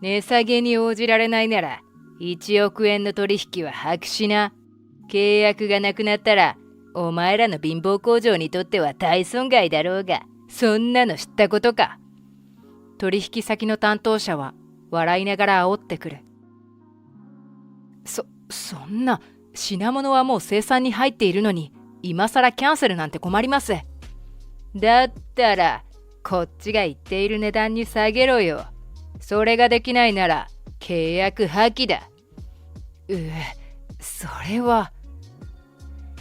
値下げに応じられないなら、1億円の取引は白紙な。契約がなくなったら、お前らの貧乏工場にとっては大損害だろうが、そんなの知ったことか。取引先の担当者は笑いながら煽ってくる。そんな、品物はもう生産に入っているのに、今更キャンセルなんて困ります。だったら、こっちが言っている値段に下げろよ。それができないなら、契約破棄だ。それは。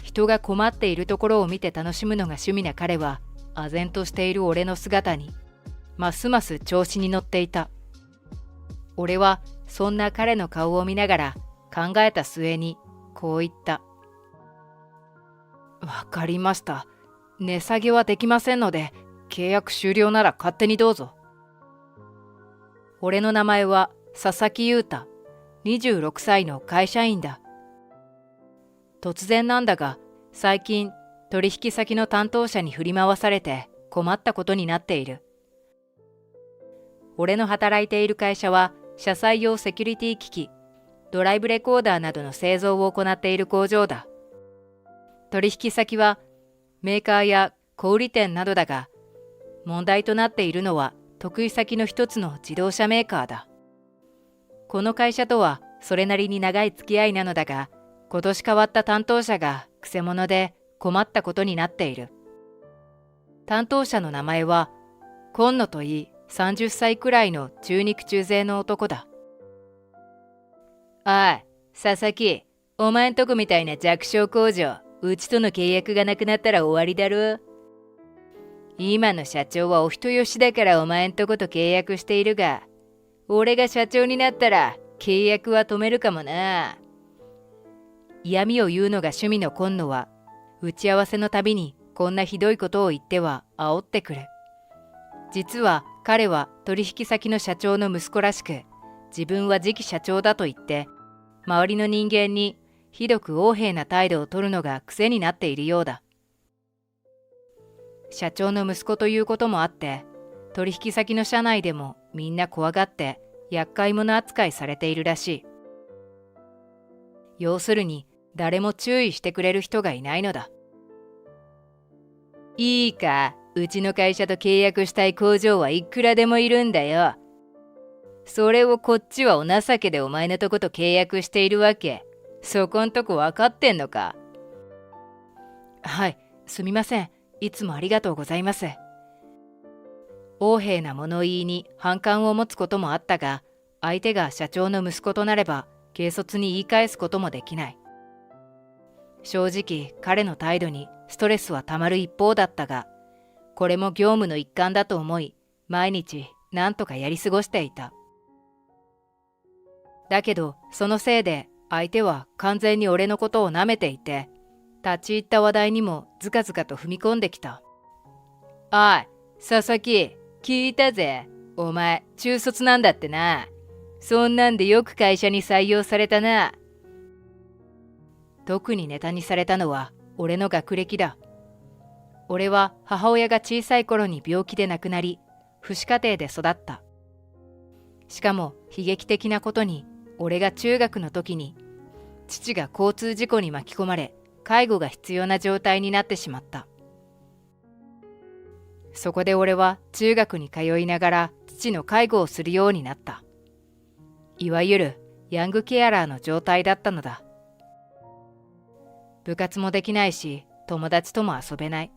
人が困っているところを見て楽しむのが趣味な彼は、唖然としている俺の姿に、ますます調子に乗っていた。俺はそんな彼の顔を見ながら考えた末にこう言った。わかりました。値下げはできませんので、契約終了なら勝手にどうぞ。俺の名前は佐々木優太、26歳の会社員だ。突然なんだが、最近取引先の担当者に振り回されて困ったことになっている。俺の働いている会社は車載用セキュリティ機器、ドライブレコーダーなどの製造を行っている工場だ。取引先はメーカーや小売店などだが、問題となっているのは得意先の一つの自動車メーカーだ。この会社とはそれなりに長い付き合いなのだが、今年変わった担当者がくせ者で困ったことになっている。担当者の名前は今野といい、30歳くらいの中肉中背の男だ。おい、佐々木、お前んとこみたいな弱小工場、うちとの契約がなくなったら終わりだろ。今の社長はお人よしだからお前んとこと契約しているが、俺が社長になったら契約は止めるかもな。嫌味を言うのが趣味の今野は、打ち合わせのたびにこんなひどいことを言っては煽ってくる。実は彼は取引先の社長の息子らしく、自分は次期社長だと言って、周りの人間にひどく横柄な態度を取るのが癖になっているようだ。社長の息子ということもあって、取引先の社内でもみんな怖がって厄介者扱いされているらしい。要するに誰も注意してくれる人がいないのだ。いいか、うちの会社と契約したい工場はいくらでもいるんだよ。それをこっちはお情けでお前のとこと契約しているわけ。そこんとこ分かってんのか。はい、すみません。いつもありがとうございます。横柄な物言いに反感を持つこともあったが、相手が社長の息子となれば軽率に言い返すこともできない。正直彼の態度にストレスはたまる一方だったが、これも業務の一環だと思い、毎日なんとかやり過ごしていた。だけどそのせいで相手は完全に俺のことを舐めていて、立ち入った話題にもずかずかと踏み込んできた。おい、佐々木、聞いたぜ。お前、中卒なんだってな。そんなんでよく会社に採用されたな。特にネタにされたのは俺の学歴だ。俺は母親が小さい頃に病気で亡くなり、父子家庭で育った。しかも悲劇的なことに、俺が中学の時に父が交通事故に巻き込まれ、介護が必要な状態になってしまった。そこで俺は中学に通いながら父の介護をするようになった。いわゆるヤングケアラーの状態だったのだ。部活もできないし、友達とも遊べない。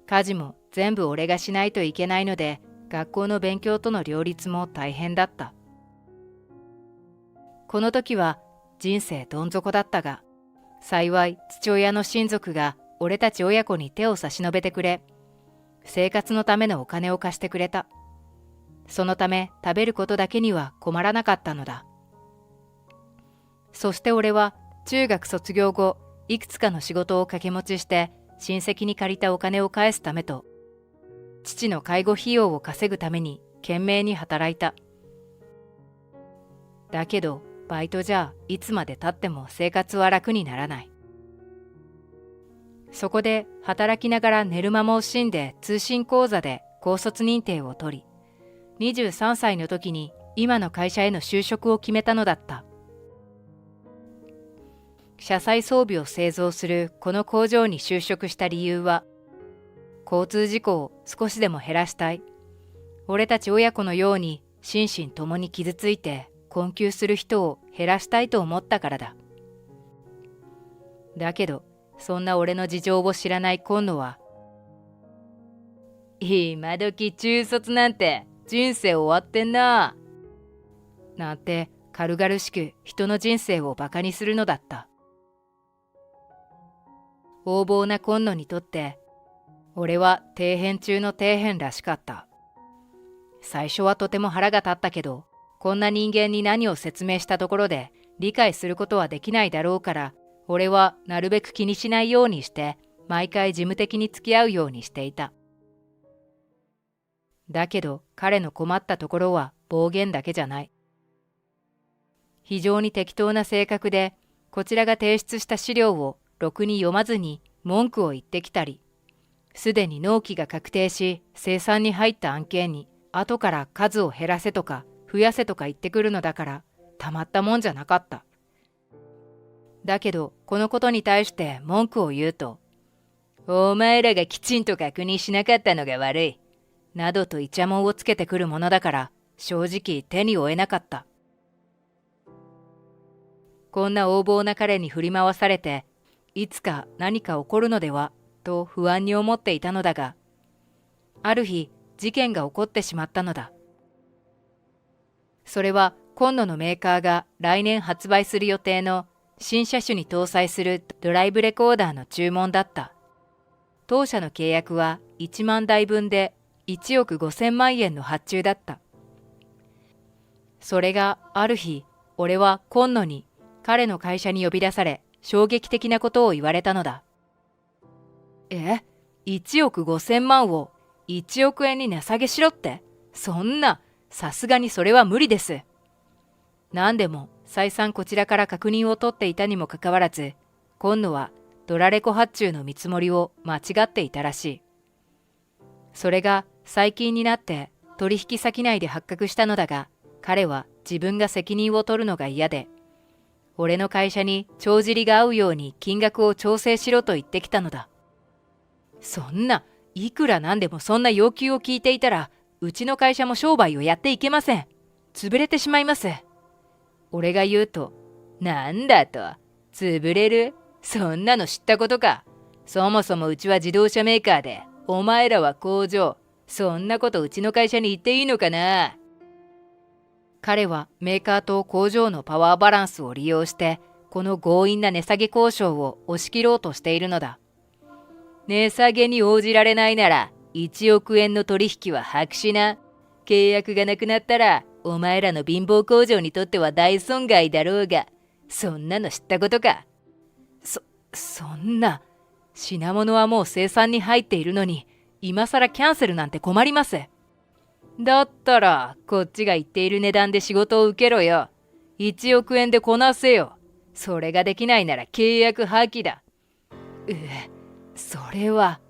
家事も全部俺がしないといけないので、学校の勉強との両立も大変だった。この時は人生どん底だったが、幸い父親の親族が俺たち親子に手を差し伸べてくれ、生活のためのお金を貸してくれた。そのため食べることだけには困らなかったのだ。そして俺は中学卒業後、いくつかの仕事を掛け持ちして親戚に借りたお金を返すためと、父の介護費用を稼ぐために懸命に働いた。だけどバイトじゃいつまで経っても生活は楽にならない。そこで働きながら寝る間も惜しんで通信講座で高卒認定を取り、23歳の時に今の会社への就職を決めたのだった。車載装備を製造するこの工場に就職した理由は、交通事故を少しでも減らしたい。俺たち親子のように心身ともに傷ついて困窮する人を減らしたいと思ったからだ。だけど、そんな俺の事情を知らない今野は、今時中卒なんて人生終わってんな。なんて軽々しく人の人生をバカにするのだった。横暴な今野にとって、俺は底辺中の底辺らしかった。最初はとても腹が立ったけど、こんな人間に何を説明したところで理解することはできないだろうから、俺はなるべく気にしないようにして、毎回事務的に付き合うようにしていた。だけど彼の困ったところは暴言だけじゃない。非常に適当な性格で、こちらが提出した資料をろくに読まずに文句を言ってきたり、すでに納期が確定し生産に入った案件に後から数を減らせとか増やせとか言ってくるのだから、たまったもんじゃなかった。だけどこのことに対して文句を言うと、お前らがきちんと確認しなかったのが悪いなどとイチャモンをつけてくるものだから、正直手に負えなかった。こんな横暴な彼に振り回されて、いつか何か起こるのではと不安に思っていたのだが、ある日事件が起こってしまったのだ。それは今野のメーカーが来年発売する予定の新車種に搭載するドライブレコーダーの注文だった。当社の契約は1万台分で1億5,000万円の発注だった。それがある日、俺は今野に彼の会社に呼び出され、衝撃的なことを言われたのだ。1億5,000万を1億円に値下げしろって？そんな、さすがにそれは無理です。何でも再三こちらから確認を取っていたにもかかわらず、今野はドラレコ発注の見積もりを間違っていたらしい。それが最近になって取引先内で発覚したのだが、彼は自分が責任を取るのが嫌で、俺の会社に帳尻が合うように金額を調整しろと言ってきたのだ。そんな、いくらなんでもそんな要求を聞いていたら、うちの会社も商売をやっていけません。潰れてしまいます。俺が言うと、なんだと、潰れる？そんなの知ったことか。そもそもうちは自動車メーカーで、お前らは工場。そんなことうちの会社に言っていいのかな？彼はメーカーと工場のパワーバランスを利用して、この強引な値下げ交渉を押し切ろうとしているのだ。値下げに応じられないなら、1億円の取引は白紙な。契約がなくなったら、お前らの貧乏工場にとっては大損害だろうが、そんなの知ったことか。そんな、品物はもう生産に入っているのに、今更キャンセルなんて困ります。だったら、こっちが言っている値段で仕事を受けろよ。1億円でこなせよ。それができないなら契約破棄だ。それは。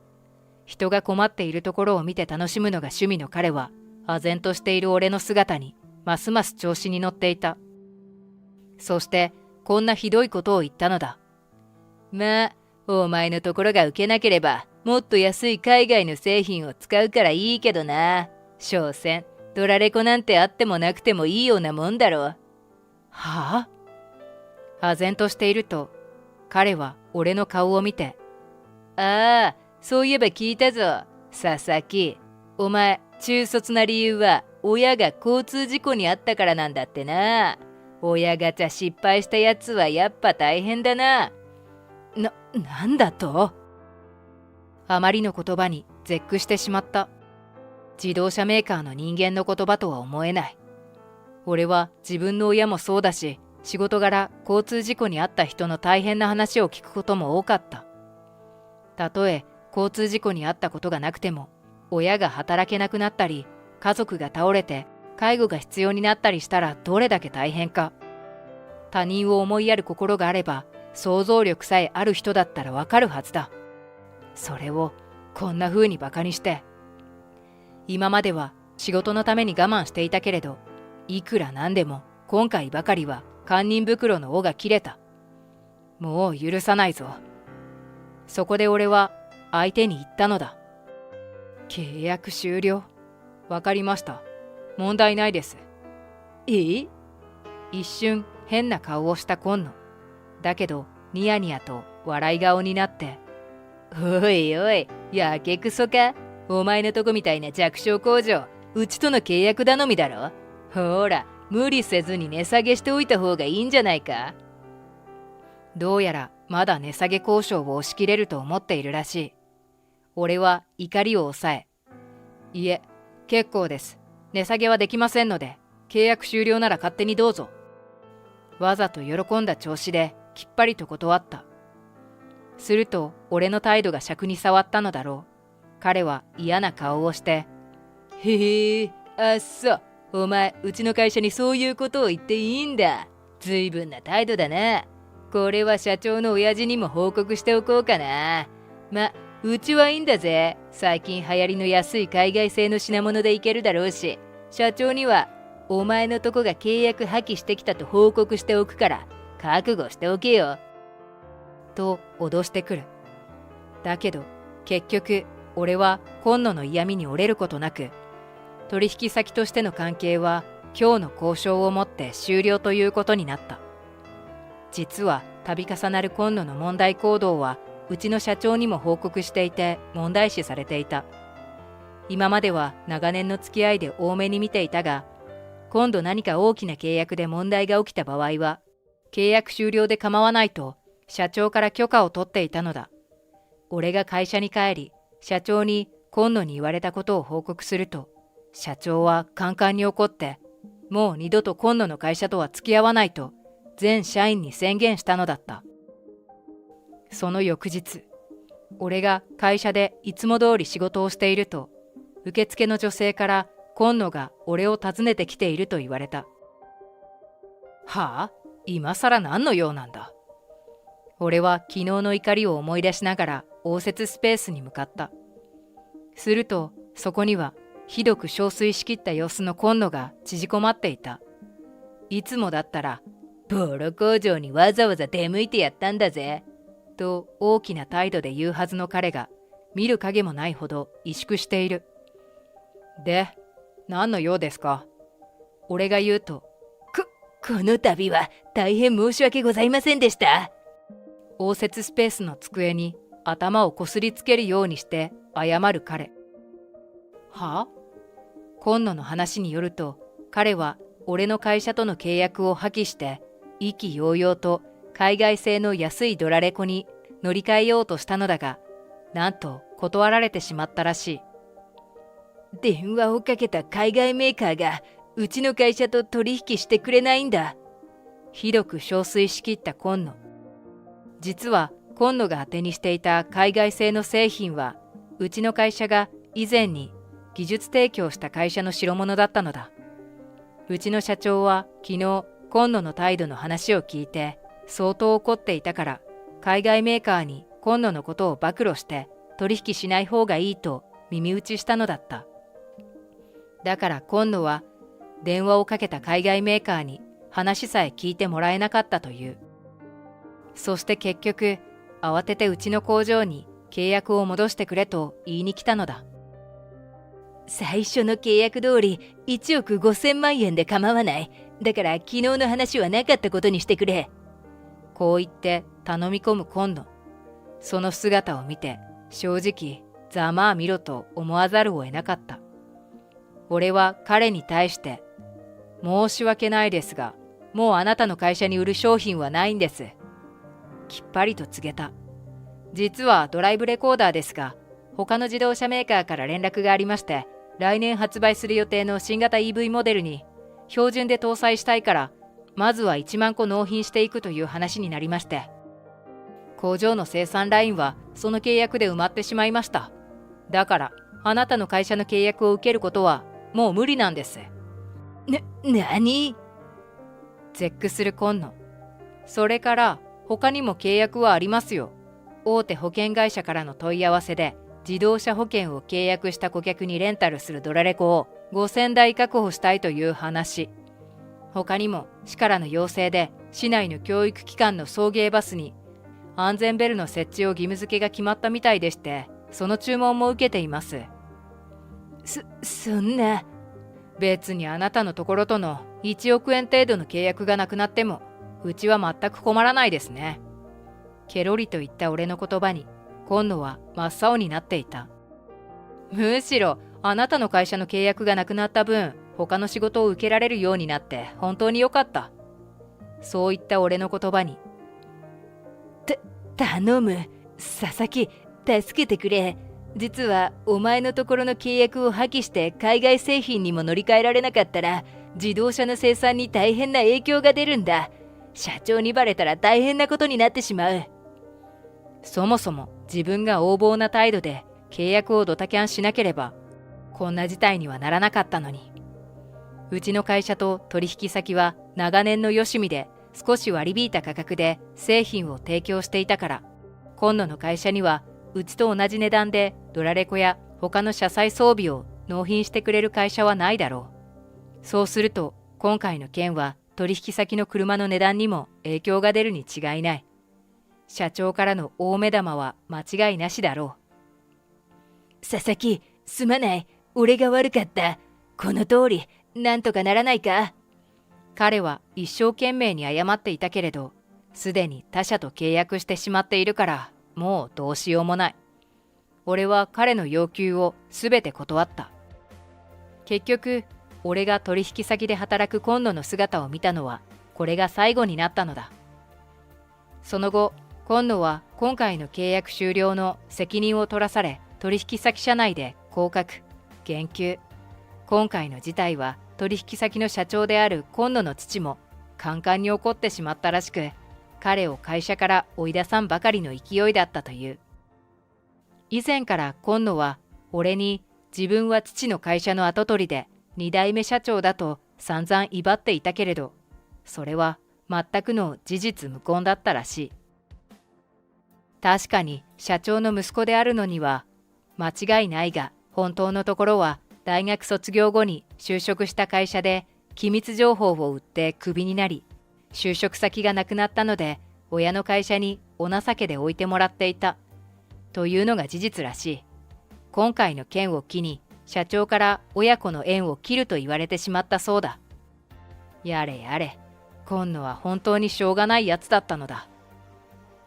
人が困っているところを見て楽しむのが趣味の彼は、唖然としている俺の姿に、ますます調子に乗っていた。そして、こんなひどいことを言ったのだ。まあ、お前のところが受けなければ、もっと安い海外の製品を使うからいいけどな。所詮、ドラレコなんてあってもなくてもいいようなもんだろ。はあ？唖然としていると、彼は俺の顔を見て、ああ、そういえば聞いたぞ。佐々木、お前、中卒な理由は親が交通事故に遭ったからなんだってな。親ガチャ失敗したやつはやっぱ大変だな。なんだと？あまりの言葉に絶句してしまった。自動車メーカーの人間の言葉とは思えない。俺は自分の親もそうだし、仕事柄交通事故に遭った人の大変な話を聞くことも多かった。たとえ交通事故に遭ったことがなくても、親が働けなくなったり、家族が倒れて介護が必要になったりしたらどれだけ大変か。他人を思いやる心があれば、想像力さえある人だったらわかるはずだ。それをこんな風にバカにして。今までは仕事のために我慢していたけれど、いくらなんでも今回ばかりは堪忍袋の尾が切れた。もう許さないぞ。そこで俺は相手に言ったのだ。契約終了。わかりました。問題ないです。一瞬変な顔をした今野。だけどニヤニヤと笑い顔になって、おいおい、やけくそか。お前のとこみたいな弱小工場、うちとの契約頼みだろ。ほら、無理せずに値下げしておいた方がいいんじゃないか。どうやらまだ値下げ交渉を押し切れると思っているらしい。俺は怒りを抑え、いえ、結構です。値下げはできませんので、契約終了なら勝手にどうぞ。わざと喜んだ調子できっぱりと断った。すると俺の態度が尺に触ったのだろう。彼は嫌な顔をして、へえ、あっそ、お前うちの会社にそういうことを言っていいんだ。ずいぶんな態度だな。これは社長の親父にも報告しておこうかな。うちはいいんだぜ。最近流行りの安い海外製の品物でいけるだろうし、社長にはお前のとこが契約破棄してきたと報告しておくから覚悟しておけよ。と脅してくる。だけど結局俺は今野の嫌味に折れることなく、取引先としての関係は今日の交渉をもって終了ということになった。実は度重なる今野の問題行動はうちの社長にも報告していて問題視されていた。今までは長年の付き合いで多めに見ていたが、今度何か大きな契約で問題が起きた場合は契約終了で構わないと社長から許可を取っていたのだ。俺が会社に帰り社長に今野に言われたことを報告すると、社長はカンカンに怒って、もう二度と今野の会社とは付き合わないと全社員に宣言したのだった。その翌日、俺が会社でいつも通り仕事をしていると、受付の女性から今野が俺を訪ねてきていると言われた。はあ、今更何の用なんだ。俺は昨日の怒りを思い出しながら応接スペースに向かった。するとそこにはひどく憔悴しきった様子の今野が縮こまっていた。いつもだったら、ボロ工場にわざわざ出向いてやったんだぜ。と大きな態度で言うはずの彼が、見る影もないほど萎縮している。で、何の用ですか？俺が言うと、この度は大変申し訳ございませんでした。応接スペースの机に頭をこすりつけるようにして謝る彼。はあ？今野の話によると、彼は俺の会社との契約を破棄して意気揚々と海外製の安いドラレコに乗り換えようとしたのだが、なんと断られてしまったらしい。電話をかけた海外メーカーがうちの会社と取引してくれないんだ。ひどく憔悴しきった今野。実は今野が当てにしていた海外製の製品は、うちの会社が以前に技術提供した会社の代物だったのだ。うちの社長は昨日今野の態度の話を聞いて相当怒っていたから、海外メーカーに今野のことを暴露して取引しない方がいいと耳打ちしたのだった。だから今野は電話をかけた海外メーカーに話さえ聞いてもらえなかったという。そして結局慌ててうちの工場に契約を戻してくれと言いに来たのだ。最初の契約通り1億5,000万円で構わない。だから昨日の話はなかったことにしてくれ。こう言って頼み込む今野。その姿を見て正直ざまあ見ろと思わざるを得なかった。俺は彼に対して、申し訳ないですが、もうあなたの会社に売る商品はないんです。きっぱりと告げた。実はドライブレコーダーですが、他の自動車メーカーから連絡がありまして、来年発売する予定の新型 EV モデルに標準で搭載したいから、まずは1万個納品していくという話になりまして、工場の生産ラインはその契約で埋まってしまいました。だからあなたの会社の契約を受けることはもう無理なんです。何？絶句する今野。それから他にも契約はありますよ。大手保険会社からの問い合わせで、自動車保険を契約した顧客にレンタルするドラレコを5,000台確保したいという話。他にも市からの要請で市内の教育機関の送迎バスに安全ベルの設置を義務付けが決まったみたいでして、その注文も受けています。そんな。別にあなたのところとの1億円程度の契約がなくなっても、うちは全く困らないですね。ケロリと言った俺の言葉に、今野は真っ青になっていた。むしろ、あなたの会社の契約がなくなった分、他の仕事を受けられるようになって本当に良かった。そう言った俺の言葉に、頼む、佐々木、助けてくれ。実はお前のところの契約を破棄して海外製品にも乗り換えられなかったら、自動車の生産に大変な影響が出るんだ。社長にバレたら大変なことになってしまう。そもそも自分が横暴な態度で契約をドタキャンしなければ、こんな事態にはならなかったのに。うちの会社と取引先は長年のよしみで少し割り引いた価格で製品を提供していたから、今野の会社にはうちと同じ値段でドラレコや他の車載装備を納品してくれる会社はないだろう。そうすると今回の件は取引先の車の値段にも影響が出るに違いない。社長からの大目玉は間違いなしだろう。佐々木、すまない。俺が悪かった。この通り、なんとかならないか。彼は一生懸命に謝っていたけれど、すでに他社と契約してしまっているから、もうどうしようもない。俺は彼の要求をすべて断った。結局、俺が取引先で働く今野の姿を見たのは、これが最後になったのだ。その後、今野は今回の契約終了の責任を取らされ、取引先社内で降格、減給。今回の事態は取引先の社長である今野の父もカンカンに怒ってしまったらしく、彼を会社から追い出さんばかりの勢いだったという。以前から今野は俺に自分は父の会社の跡取りで2代目社長だと散々威張っていたけれど、それは全くの事実無根だったらしい。確かに社長の息子であるのには間違いないが、本当のところは大学卒業後に就職した会社で機密情報を売ってクビになり、就職先がなくなったので親の会社にお情けで置いてもらっていたというのが事実らしい。今回の件を機に社長から親子の縁を切ると言われてしまったそうだ。やれやれ、今野は本当にしょうがないやつだったのだ。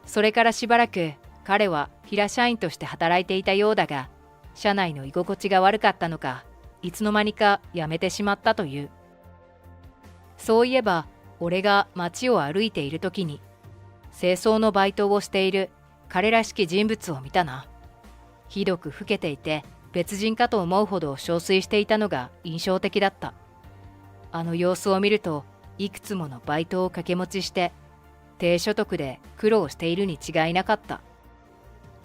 それからしばらく彼は平社員として働いていたようだが、社内の居心地が悪かったのか、いつの間にか辞めてしまったという。そういえば、俺が街を歩いている時に、清掃のバイトをしている彼らしき人物を見たな。ひどく老けていて、別人かと思うほど憔悴していたのが印象的だった。あの様子を見ると、いくつものバイトを掛け持ちして、低所得で苦労しているに違いなかった。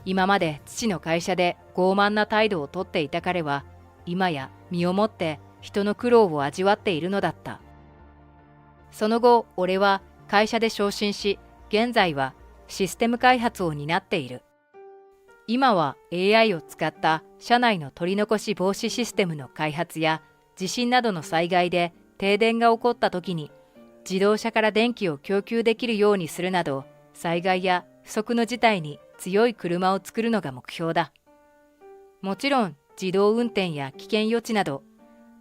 今まで父の会社で傲慢な態度をとっていた彼は、今や身をもって人の苦労を味わっているのだった。その後、俺は会社で昇進し、現在はシステム開発を担っている。今は AI を使った社内の取り残し防止システムの開発や、地震などの災害で停電が起こった時に自動車から電気を供給できるようにするなど、災害や不測の事態に強い車を作るのが目標だ。もちろん自動運転や危険予知など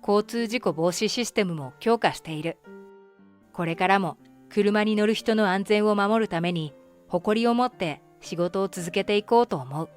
交通事故防止システムも強化している。これからも車に乗る人の安全を守るために誇りを持って仕事を続けていこうと思う。